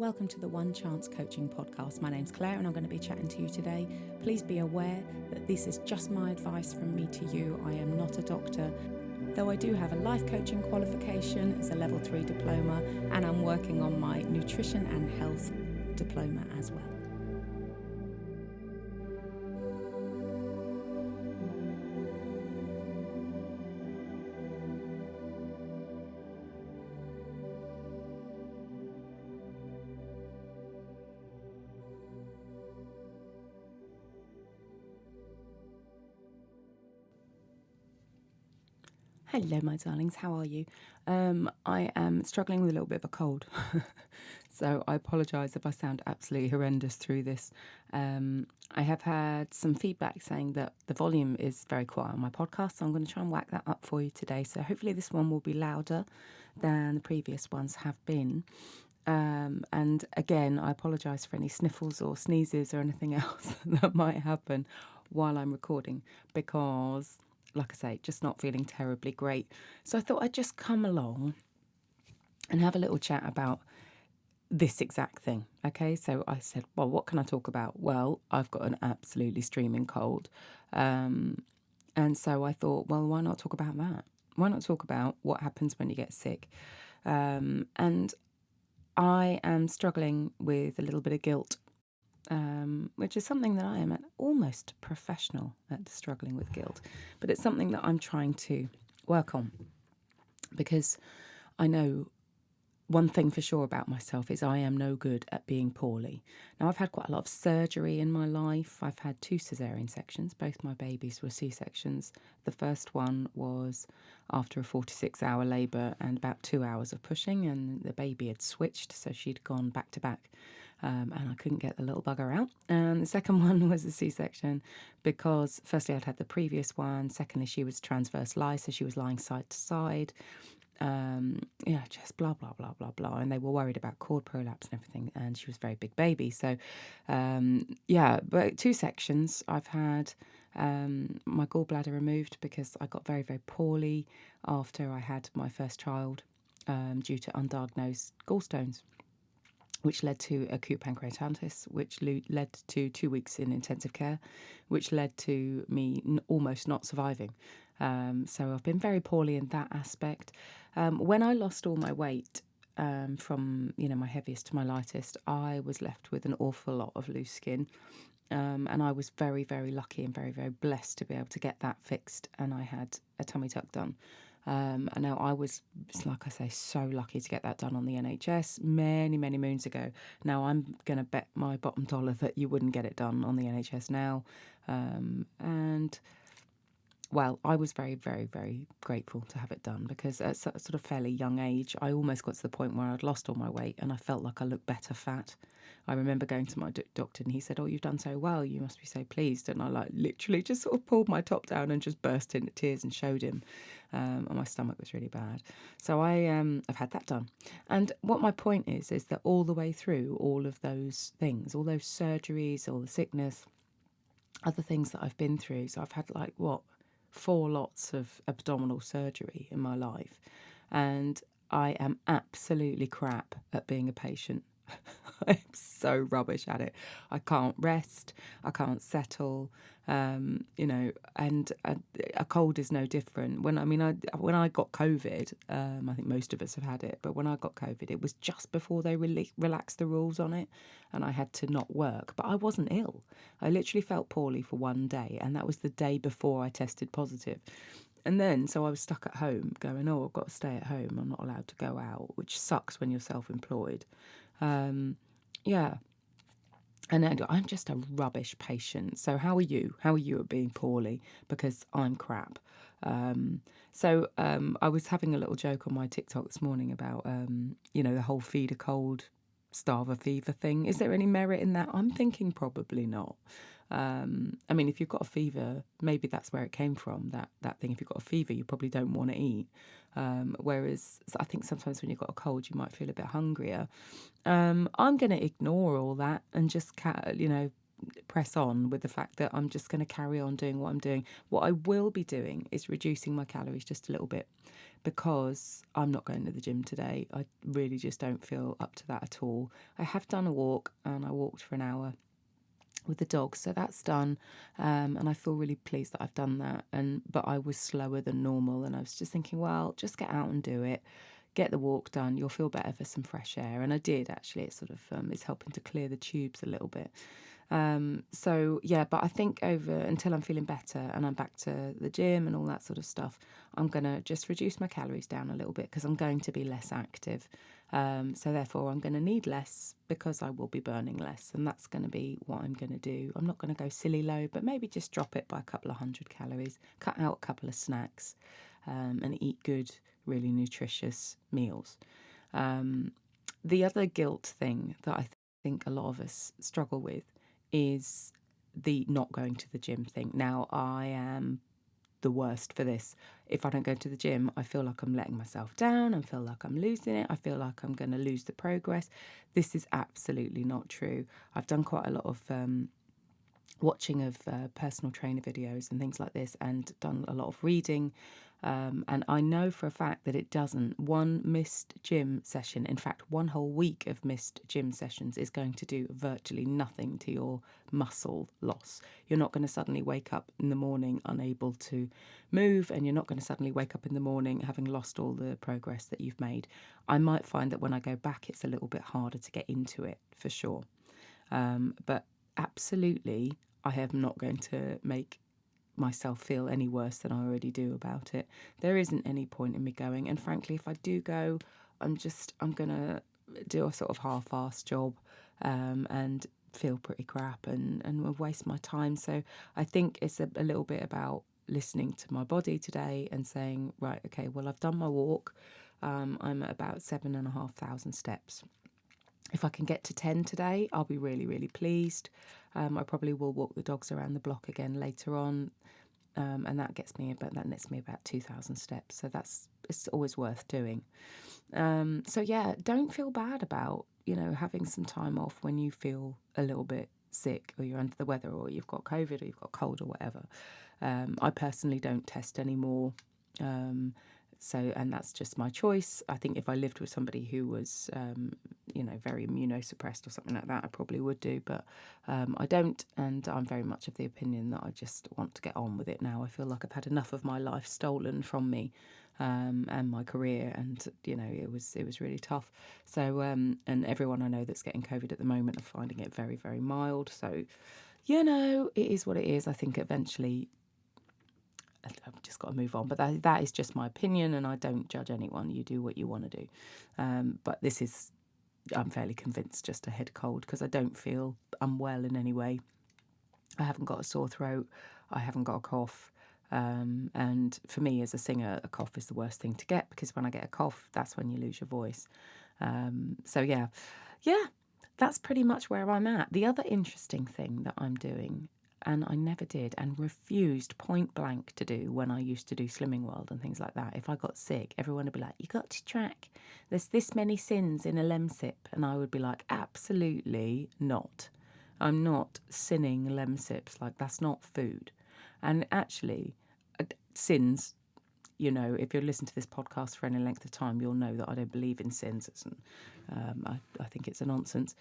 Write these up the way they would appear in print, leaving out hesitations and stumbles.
welcome to the One Chance Coaching Podcast. My name's Claire and I'm going to be chatting to you today. Please be aware that this is just my advice from me to you. I am not a doctor, though I do have a life coaching qualification as a level 3 diploma, and I'm working on my nutrition and health diploma as well. Hello, my darlings. How are you? I am struggling with a little bit of a cold, so I apologise if I sound absolutely horrendous through this. I have had some feedback saying that the volume is very quiet on my podcast, so I'm going to try and whack that up for you today. So hopefully this one will be louder than the previous ones have been. And again, I apologise for any sniffles or sneezes or anything else that might happen while I'm recording, because like I say, just not feeling terribly great. So I thought I'd just come along and have a little chat about this exact thing. Okay, so I said, well, what can I talk about? Well, I've got an absolutely streaming cold. And so I thought, well, why not talk about that? Why not talk about what happens when you get sick? And I am struggling with a little bit of guilt, which is something that I am almost professional at, struggling with guilt. But it's something that I'm trying to work on, because I know one thing for sure about myself is I am no good at being poorly. Now, I've had quite a lot of surgery in my life. I've had 2 cesarean sections. Both my babies were C-sections. The first one was after a 46-hour labour and about 2 hours of pushing, and the baby had switched, so she'd gone back to back. And I couldn't get the little bugger out. And the second one was a C-section because, firstly, I'd had the previous one. Secondly, she was transverse lie, so she was lying side to side. Just blah, blah, blah, blah, blah. And they were worried about cord prolapse and everything. And she was a very big baby. So, but 2 sections. I've had my gallbladder removed because I got very, very poorly after I had my first child due to undiagnosed gallstones, which led to acute pancreatitis, which led to 2 weeks in intensive care, which led to me almost not surviving. So I've been very poorly in that aspect. When I lost all my weight, from my heaviest to my lightest, I was left with an awful lot of loose skin. And I was very, very lucky and very, very blessed to be able to get that fixed. And I had a tummy tuck done. And now I was, like I say, so lucky to get that done on the NHS many, many moons ago. Now I'm going to bet my bottom dollar that you wouldn't get it done on the NHS now. Well, I was very, very, very grateful to have it done, because at a sort of fairly young age, I almost got to the point where I'd lost all my weight and I felt like I looked better fat. I remember going to my doctor and he said, "Oh, you've done so well. You must be so pleased." And I literally just sort of pulled my top down and just burst into tears and showed him. And my stomach was really bad. So I've had that done. And what my point is that all the way through all of those things, all those surgeries, all the sickness, other things that I've been through. So I've had 4 lots of abdominal surgery in my life, and I am absolutely crap at being a patient. I'm so rubbish at it. I can't rest. I can't settle. And a cold is no different. When I got COVID, I think most of us have had it, but when I got COVID, it was just before they relaxed the rules on it, and I had to not work. But I wasn't ill. I literally felt poorly for 1 day, and that was the day before I tested positive. And then, so I was stuck at home going, oh, I've got to stay at home. I'm not allowed to go out, which sucks when you're self-employed. And I'm just a rubbish patient. So how are you? How are you at being poorly? Because I'm crap. I was having a little joke on my TikTok this morning about, the whole feed a cold, starve a fever thing. Is there any merit in that? I'm thinking probably not. If you've got a fever, maybe that's where it came from, that thing. If you've got a fever, you probably don't want to eat. Whereas I think sometimes when you've got a cold, you might feel a bit hungrier. I'm going to ignore all that and just, press on with the fact that I'm just going to carry on doing what I'm doing. What I will be doing is reducing my calories just a little bit, because I'm not going to the gym today. I really just don't feel up to that at all. I have done a walk, and I walked for an hour with the dog, so that's done, and I feel really pleased that I've done that. But I was slower than normal, and I was just thinking, well, just get out and do it, get the walk done, you'll feel better for some fresh air. And I did, actually. It sort of is helping to clear the tubes a little bit. So yeah, but I think over until I'm feeling better and I'm back to the gym and all that sort of stuff, I'm going to just reduce my calories down a little bit, because I'm going to be less active. So therefore I'm going to need less, because I will be burning less, and that's going to be what I'm going to do. I'm not going to go silly low, but maybe just drop it by a couple of hundred calories, cut out a couple of snacks, and eat good, really nutritious meals. The other guilt thing that I think a lot of us struggle with is the not going to the gym thing. Now, I am the worst for this. If I don't go to the gym, I feel like I'm letting myself down. I feel like I'm losing it. I feel like I'm going to lose the progress. This is absolutely not true. I've done quite a lot of watching of personal trainer videos and things like this, and done a lot of reading. And I know for a fact that it doesn't. One missed gym session, in fact, one whole week of missed gym sessions, is going to do virtually nothing to your muscle loss. You're not going to suddenly wake up in the morning unable to move, and you're not going to suddenly wake up in the morning having lost all the progress that you've made. I might find that when I go back, it's a little bit harder to get into it, for sure. But absolutely, I am not going to make myself feel any worse than I already do about it. There isn't any point in me going. And frankly, if I do go, I'm going to do a sort of half-assed job, and feel pretty crap, and waste my time. So I think it's a little bit about listening to my body today and saying, right, okay, well, I've done my walk. I'm at about 7,500 steps. If I can get to 10 today, I'll be really, really pleased. I probably will walk the dogs around the block again later on, and that nets me about 2,000 steps. So it's always worth doing. So yeah, don't feel bad about having some time off when you feel a little bit sick, or you're under the weather, or you've got COVID, or you've got cold, or whatever. I personally don't test anymore. And that's just my choice. I think if I lived with somebody who was, very immunosuppressed or something like that, I probably would do. But I don't, and I'm very much of the opinion that I just want to get on with it now. I feel like I've had enough of my life stolen from me, and my career, and it was really tough. So and everyone I know that's getting COVID at the moment are finding it very, very mild. So it is what it is. I think eventually I've just got to move on. But that is just my opinion, and I don't judge anyone. You do what you want to do. But this is, I'm fairly convinced, just a head cold, because I don't feel unwell in any way. I haven't got a sore throat. I haven't got a cough. And for me as a singer, a cough is the worst thing to get, because when I get a cough, that's when you lose your voice. So yeah, that's pretty much where I'm at. The other interesting thing that I'm doing, and I never did and refused point blank to do when I used to do Slimming World and things like that. If I got sick, everyone would be like, you got to track, there's this many sins in a lemsip. And I would be like, absolutely not. I'm not sinning lemsips. Like, that's not food. And actually, sins, if you're listening to this podcast for any length of time, you'll know that I don't believe in sins. I think it's a nonsense.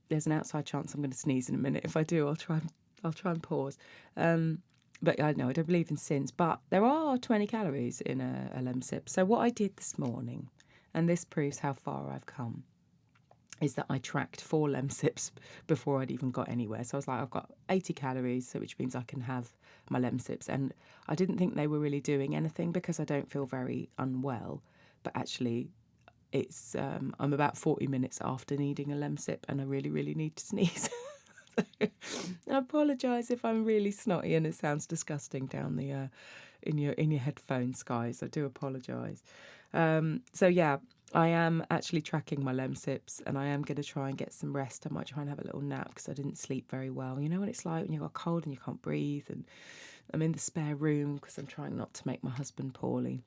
There's an outside chance I'm going to sneeze in a minute. If I do, I'll try and pause. But I know I don't believe in sins. But there are 20 calories in a lemsip. So what I did this morning, and this proves how far I've come, is that I tracked 4 lemsips before I'd even got anywhere. So I was like, I've got 80 calories, so which means I can have my lemsips. And I didn't think they were really doing anything, because I don't feel very unwell. But actually, it's I'm about 40 minutes after needing a lemsip, and I really, really need to sneeze. I apologise if I'm really snotty and it sounds disgusting down the in your headphones, guys. I do apologise. So yeah, I am actually tracking my lemsips, and I am going to try and get some rest. I might try and have a little nap, because I didn't sleep very well. You know what it's like when you've got a cold and you can't breathe, and I'm in the spare room because I'm trying not to make my husband poorly.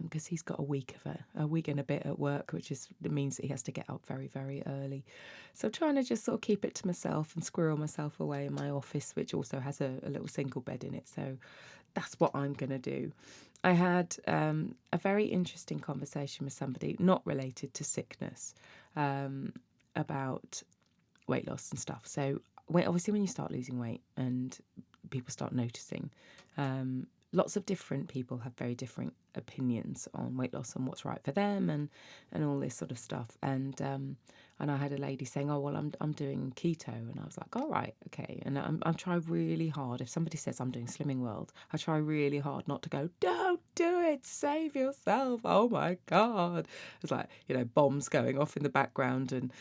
because he's got a week and a bit at work, which means that he has to get up very, very early. So I'm trying to just sort of keep it to myself and squirrel myself away in my office, which also has a little single bed in it. So that's what I'm going to do. I had a very interesting conversation with somebody, not related to sickness, about weight loss and stuff. So obviously when you start losing weight and people start noticing, lots of different people have very different opinions on weight loss and what's right for them and all this sort of stuff. And I had a lady saying, "Oh well, I'm doing keto," and I was like, "All right, okay." And I'm trying really hard. If somebody says I'm doing Slimming World, I try really hard not to go, "Don't do it, save yourself." Oh my God, it's like, bombs going off in the background and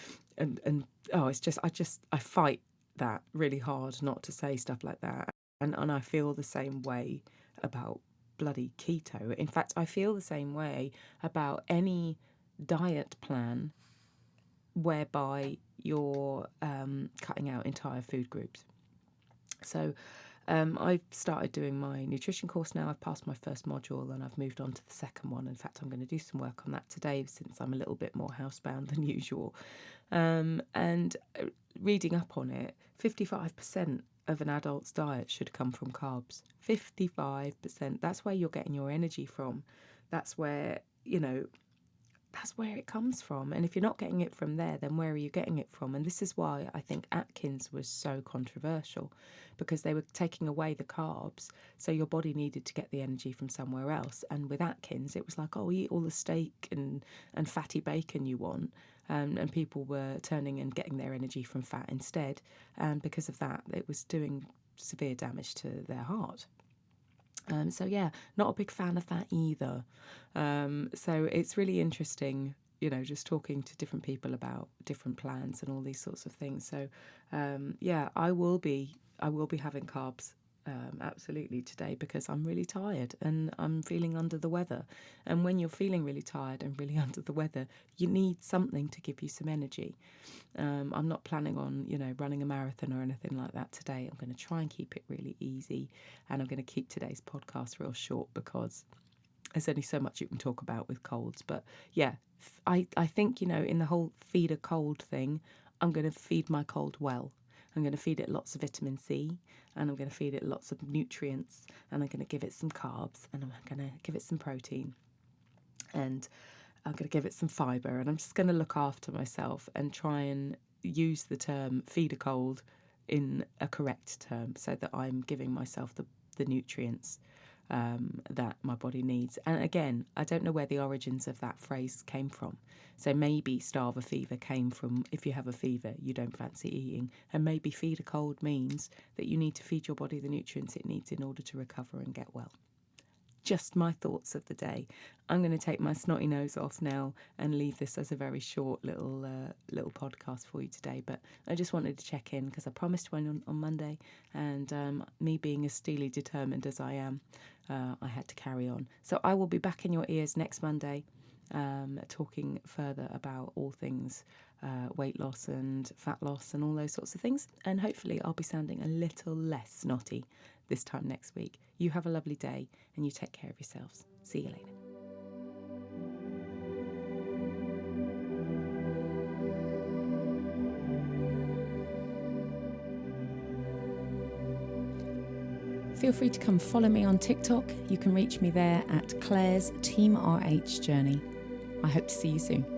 oh, it's just I fight that really hard not to say stuff like that. And I feel the same way about bloody keto. In fact, I feel the same way about any diet plan whereby you're cutting out entire food groups. So I've started doing my nutrition course now. I've passed my first module and I've moved on to the second one. In fact, I'm going to do some work on that today since I'm a little bit more housebound than usual. And reading up on it, 55% of an adult's diet should come from carbs. 55%. That's where you're getting your energy from. That's where, that's where it comes from. And if you're not getting it from there, then where are you getting it from? And this is why I think Atkins was so controversial, because they were taking away the carbs. So your body needed to get the energy from somewhere else. And with Atkins, it was like, oh, eat all the steak and fatty bacon you want. And people were turning and getting their energy from fat instead. And because of that, it was doing severe damage to their heart. So yeah, not a big fan of that either. So it's really interesting, just talking to different people about different plans and all these sorts of things. So yeah, I will be having carbs absolutely today because I'm really tired and I'm feeling under the weather. And when you're feeling really tired and really under the weather, you need something to give you some energy. I'm not planning on, running a marathon or anything like that today. I'm going to try and keep it really easy, and I'm going to keep today's podcast real short because there's only so much you can talk about with colds. But yeah, I think, in the whole feed a cold thing, I'm going to feed my cold well. I'm going to feed it lots of vitamin C, and I'm going to feed it lots of nutrients, and I'm going to give it some carbs, and I'm going to give it some protein, and I'm going to give it some fibre, and I'm just going to look after myself and try and use the term feed a cold in a correct term so that I'm giving myself the nutrients that my body needs. And again, I don't know where the origins of that phrase came from. So maybe starve a fever came from if you have a fever, you don't fancy eating. And maybe feed a cold means that you need to feed your body the nutrients it needs in order to recover and get well. Just my thoughts of the day. I'm going to take my snotty nose off now and leave this as a very short little podcast for you today. But I just wanted to check in because I promised one on Monday, and me being as steely determined as I am, I had to carry on. So I will be back in your ears next Monday, talking further about all things weight loss and fat loss and all those sorts of things. And hopefully I'll be sounding a little less snotty this time next week. You have a lovely day and you take care of yourselves. See you later. Feel free to come follow me on TikTok. You can reach me there at Claire's Team RH Journey. I hope to see you soon.